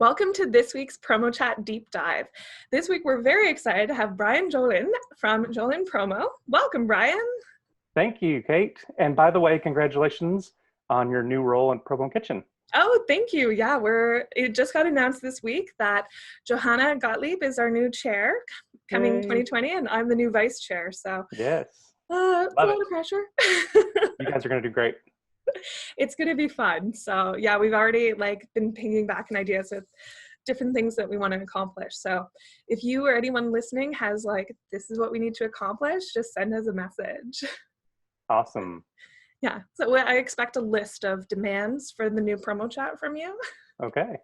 Welcome to this week's Promo Chat Deep Dive. This week, we're very excited to have Brian Jolin from Jolin Promo. Welcome, Brian. Thank you, Kate. And by the way, congratulations on your new role in Promo Kitchen. Oh, thank you. Yeah, it just got announced this week that Johanna Gottlieb is our new chair coming 2020, and I'm the new vice chair. So yes, it's a lot of pressure. You guys are going to do great. It's going to be fun. So yeah, we've already been pinging back in ideas with different things that we want to accomplish. So if you or anyone listening has this is what we need to accomplish, just send us a message. Awesome. Yeah. So I expect a list of demands for the new promo chat from you. Okay.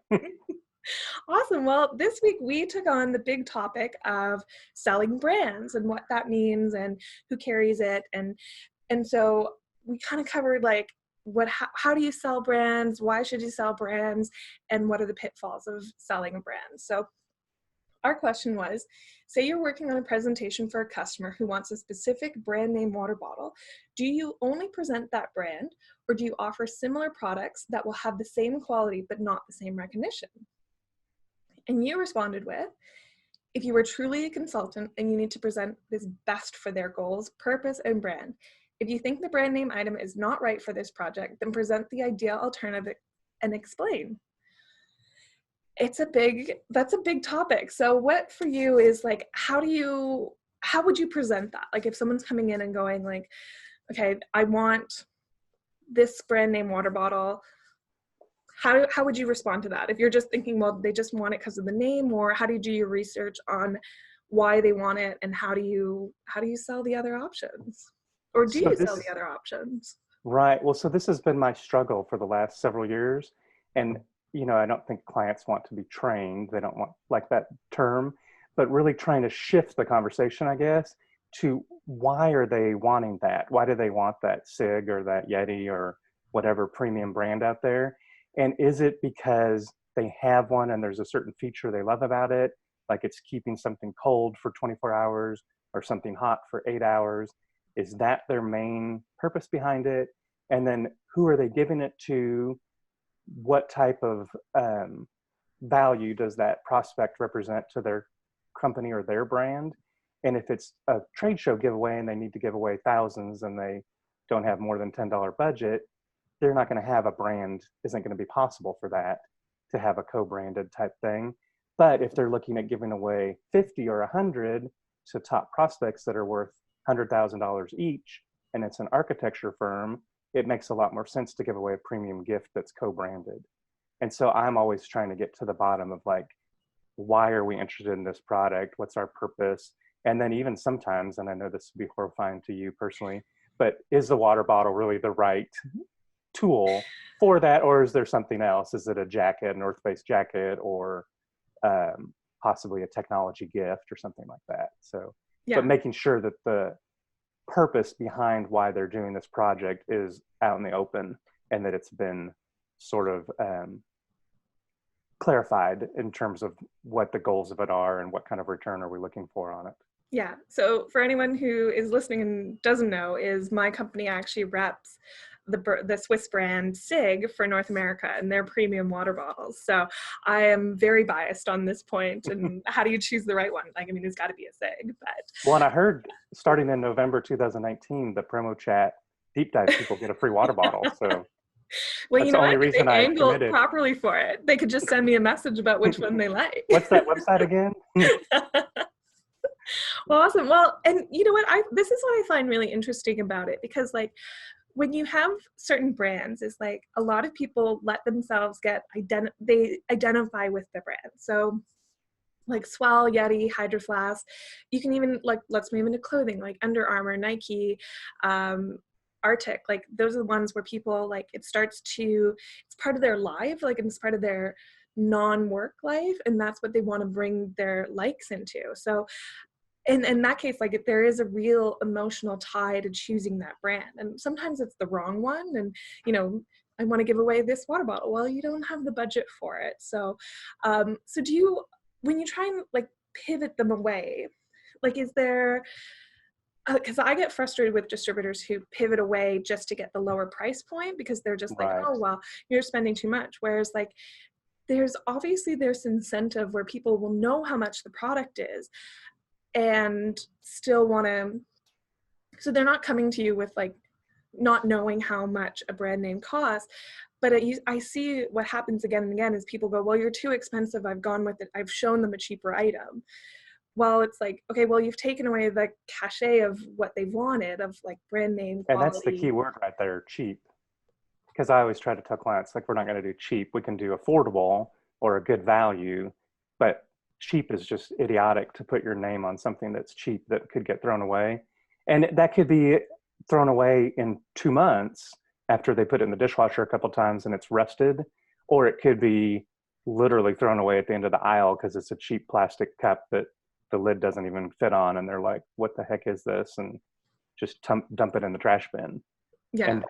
Awesome. Well, this week we took on the big topic of selling brands and what that means and who carries it. And so we kind of covered how do you sell brands? Why should you sell brands? And what are the pitfalls of selling a brand? So our question was, say you're working on a presentation for a customer who wants a specific brand name water bottle. Do you only present that brand, or do you offer similar products that will have the same quality but not the same recognition? And you responded with, if you were truly a consultant and you need to present what is best for their goals, purpose, and brand, if you think the brand name item is not right for this project, then present the ideal alternative and explain. That's a big topic. So what for you is how would you present that? If someone's coming in and going okay, I want this brand name water bottle, how would you respond to that? If you're just thinking, well, they just want it because of the name, or how do you do your research on why they want it, and how do you sell the other options? Or do you sell the other options? Right. Well, so this has been my struggle for the last several years. And, I don't think clients want to be trained. They don't want that term, but really trying to shift the conversation, I guess, to why are they wanting that? Why do they want that SIG or that Yeti or whatever premium brand out there? And is it because they have one and there's a certain feature they love about it? Like it's keeping something cold for 24 hours or something hot for 8 hours? Is that their main purpose behind it? And then who are they giving it to? What type of value does that prospect represent to their company or their brand? And if it's a trade show giveaway and they need to give away thousands and they don't have more than $10 budget, they're not going to have a brand, isn't going to be possible for that to have a co-branded type thing. But if they're looking at giving away 50 or 100 to top prospects that are worth $100,000 each, and it's an architecture firm, it makes a lot more sense to give away a premium gift that's co-branded. And so I'm always trying to get to the bottom of why are we interested in this product? What's our purpose? And then even sometimes, and I know this would be horrifying to you personally, but is the water bottle really the right tool for that? Or is there something else? Is it a jacket, a North Face jacket, or possibly a technology gift or something like that? So, yeah. But making sure that the purpose behind why they're doing this project is out in the open and that it's been sort of clarified in terms of what the goals of it are and what kind of return are we looking for on it. Yeah. So for anyone who is listening and doesn't know, is my company actually reps the Swiss brand SIG for North America and their premium water bottles. So I am very biased on this point. And how do you choose the right one? It's got to be a SIG. But well, and I heard starting in November 2019, the Promo Chat Deep Dive people get a free water bottle. So well, that's the only reason I angled properly for it. They could just send me a message about which one they like. What's that website again? Well, awesome. Well, and you know what? This is what I find really interesting about it, because when you have certain brands, is a lot of people let themselves they identify with the brand. So Swell, Yeti, Hydro Flask. You can even let's move into clothing, Under Armour, Nike, Arctic. Those are the ones where people it's part of their life, and it's part of their non-work life, and that's what they want to bring their likes into. So in that case, there is a real emotional tie to choosing that brand, and sometimes it's the wrong one. And I want to give away this water bottle. Well, you don't have the budget for it. So so do you, when you try and pivot them away, is there, because I get frustrated with distributors who pivot away just to get the lower price point, because they're just right. Oh, well, you're spending too much. Whereas there's obviously this incentive where people will know how much the product is and still want to, so they're not coming to you with like not knowing how much a brand name costs. But I see what happens again and again is people go, well, you're too expensive. I've gone with it. I've shown them a cheaper item. Well, it's like, okay, well, you've taken away the cachet of what they wanted of like brand name And that's the key quality. word right there, cheap. Because I always try to tell clients, like, we're not going to do cheap. We can do affordable or a good value, but cheap is just idiotic to put your name on something that's cheap that could get thrown away. And that could be thrown away in 2 months after they put it in the dishwasher a couple times and it's rusted, or it could be literally thrown away at the end of the aisle because it's a cheap plastic cup that the lid doesn't even fit on, and they're like, what the heck is this? And just dump it in the trash bin. Yeah. And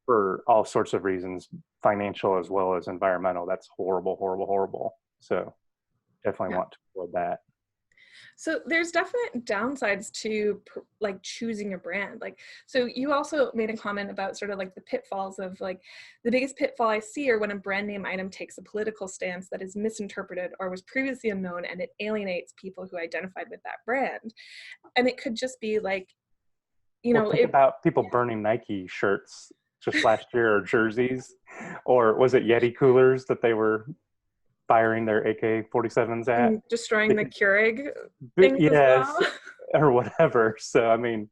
for all sorts of reasons, financial as well as environmental, that's horrible, horrible, horrible. So definitely Yeah. want to avoid that. So there's definite downsides to like choosing a brand. Like, so you also made a comment about sort of like the pitfalls of like the biggest pitfall I see are when a brand name item takes a political stance that is misinterpreted or was previously unknown, and it alienates people who identified with that brand. And it could just be like, you Well, know, think it, about people burning Nike shirts just last year, or jerseys, or was it Yeti coolers that they were firing their AK-47s at? destroying the Because, Keurig things as well. yes, or whatever. So, I mean,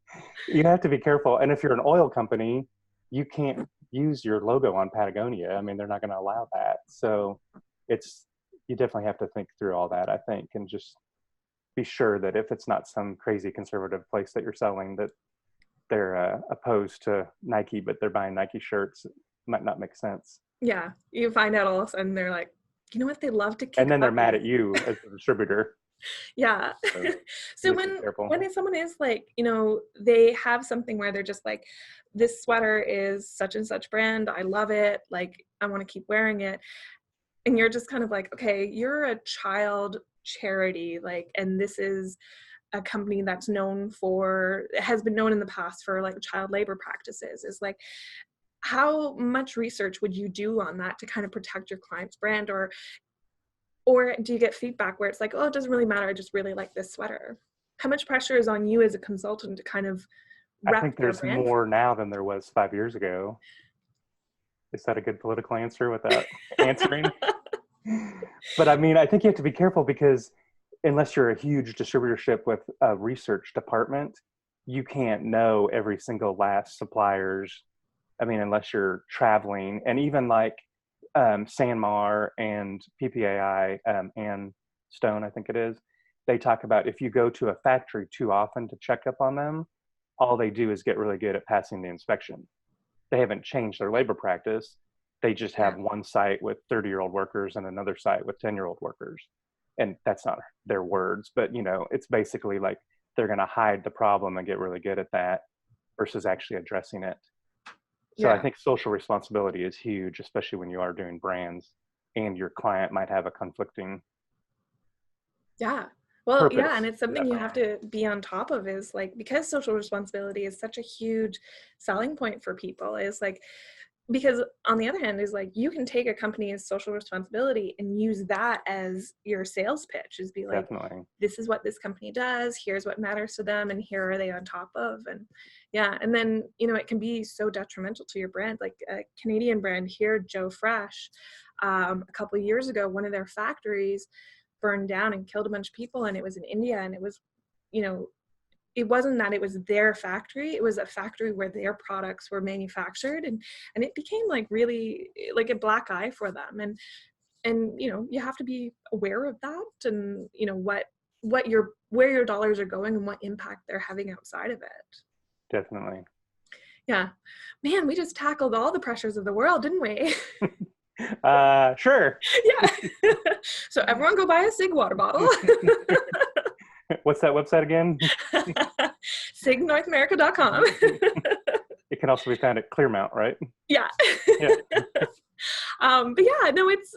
you have to be careful. And if you're an oil company, you can't use your logo on Patagonia. I mean, they're not going to allow that. So you definitely have to think through all that, I think, and just be sure that if it's not some crazy conservative place that you're selling, that they're opposed to Nike, but they're buying Nike shirts, it might not make sense. Yeah, you find out all of a sudden they're like, you know what, they love to And kick then they're mad bucket. at you as the distributor. Yeah. So So you have to be careful. when someone is like, you know, they have something where they're just like, this sweater is such and such brand, I love it, like I want to keep wearing it, and you're just kind of like, okay, you're a child charity, like, and this is a company that's known for, has been known in the past for like child labor practices, is like, how much research would you do on that to kind of protect your client's brand? Or do you get feedback where it's like, oh, it doesn't really matter, I just really like this sweater? How much pressure is on you as a consultant to kind of I rep think their there's brand for more now than there was 5 years ago. Is that a good political answer without answering? But I mean, I think you have to be careful because unless you're a huge distributorship with a research department, you can't know every single last suppliers. I mean, unless you're traveling, and even like Sanmar and PPAI and Stone, I think it is, they talk about if you go to a factory too often to check up on them, all they do is get really good at passing the inspection. They haven't changed their labor practice. They just yeah. have one site with 30-year-old workers and another site with 10-year-old workers. And that's not their words, but you know, it's basically like they're going to hide the problem and get really good at that versus actually addressing it. So I Yeah. think social responsibility is huge, especially when you are doing brands and your client might have a conflicting Yeah. Well, yeah, and purpose it's for something that you have brand. to be on top of, is like, because social responsibility is such a huge selling point for people, is like, because on the other hand is like, you can take a company's social responsibility and use that as your sales pitch, is be like, Definitely. this is what this company does, here's what matters to them, and here are they on top of. And yeah, and then, you know, it can be so detrimental to your brand. Like a Canadian brand here, Joe Fresh, a couple of years ago, one of their factories burned down and killed a bunch of people, and it was in India, and it was, you know, it wasn't that it was their factory, it was a factory where their products were manufactured, and it became like really like a black eye for them. And you know, you have to be aware of that, and you know what your, where your dollars are going and what impact they're having outside of it. Definitely. Yeah, man, we just tackled all the pressures of the world, didn't we? Sure. Yeah. So everyone go buy a Sig water bottle. What's that website again? SigNorthAmerica.com. It can also be found at Clearmount, right? Yeah. Yeah. But yeah, no, it's,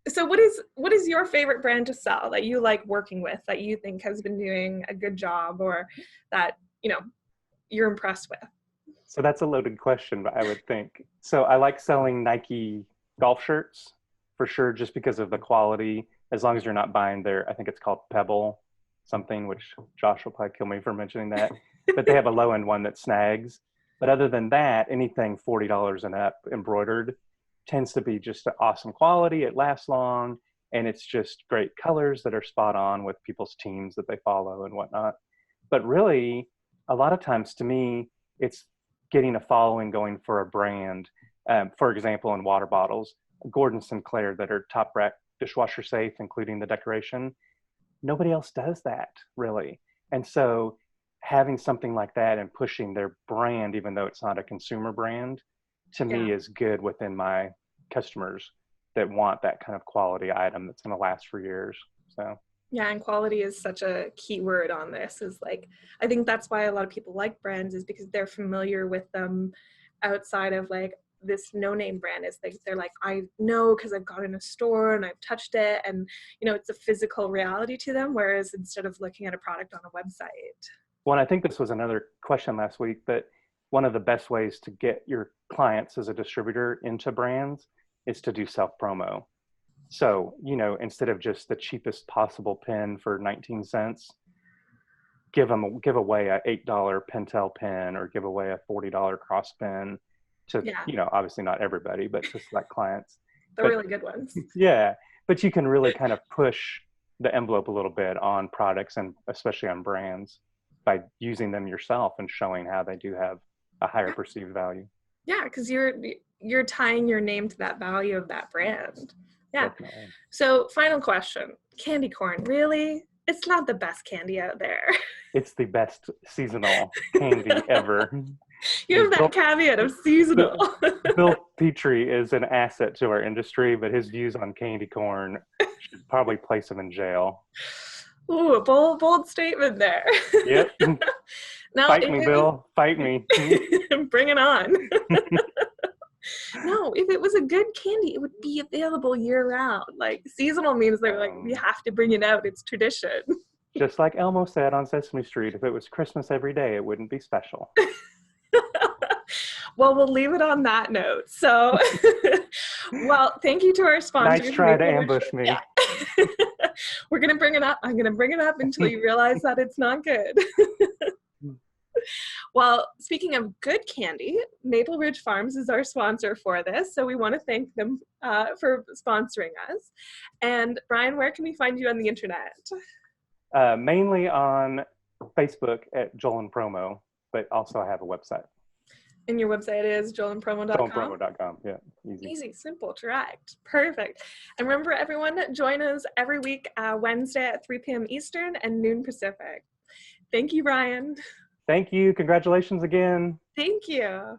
so what is your favorite brand to sell that you like working with, that you think has been doing a good job, or that, you know, you're impressed with? So that's a loaded question, but I would think. So I like selling Nike golf shirts. for sure, just because of the quality. As long as you're not buying their, I think it's called Pebble something, which Josh will probably kill me for mentioning that. But they have a low end one that snags. But other than that, anything $40 and up embroidered tends to be just awesome quality. It lasts long, and it's just great colors that are spot on with people's teams that they follow and whatnot. But really, a lot of times to me, it's getting a following going for a brand. For example, in water bottles, Gordon Sinclair that are top rack dishwasher safe, including the decoration. Nobody else does that really. And so having something like that and pushing their brand, even though it's not a consumer brand, to Yeah. me is good within my customers that want that kind of quality item that's going to last for years. So Yeah, and quality is such a key word on this. Is like, I think that's why a lot of people like brands, is because they're familiar with them outside of like this no-name brand. Is they're like, I know because I've got it in a store and I've touched it, and it's a physical reality to them, whereas instead of looking at a product on a website. well, I think this was another question last week, that one of the best ways to get your clients as a distributor into brands is to do self promo. So, instead of just the cheapest possible pen for 19 cents, give away a $8 Pentel pen, or give away a $40 cross pen to, Yeah, obviously not everybody, but to select clients. the But really good ones. yeah, but you can really kind of push the envelope a little bit on products, and especially on brands, by using them yourself and showing how they do have a higher perceived value. Yeah, because you're tying your name to that value of that brand. Yeah. Definitely. So, final question: candy corn, really? It's not the best candy out there. It's the best seasonal candy ever. You And have that caveat of seasonal. Bill Petrie is an asset to our industry, but his views on candy corn should probably place him in jail. Ooh, a bold statement there. Yep. Now, Fight if me, it Bill. Fight me. was, bring it on. No, if it was a good candy, it would be available year round. Like seasonal means they're like, we have to bring it out. It's tradition. Just like Elmo said on Sesame Street, if it was Christmas every day, it wouldn't be special. Well, we'll leave it on that note. So, well, thank you to our sponsors. Nice try to Maple Ridge. ambush me. Yeah. We're going to bring it up. I'm going to bring it up until you realize that it's not good. Well, speaking of good candy, Maple Ridge Farms is our sponsor for this. So we want to thank them for sponsoring us. And Brian, where can we find you on the internet? Mainly on Facebook at Jolin Promo, but also I have a website. And your website is jolinpromo.com? Jolinpromo.com, yeah, easy. Easy, simple, direct. Perfect. And remember, everyone, join us every week, Wednesday at 3 p.m. Eastern and noon Pacific. Thank you, Brian. Thank you. Congratulations again. Thank you.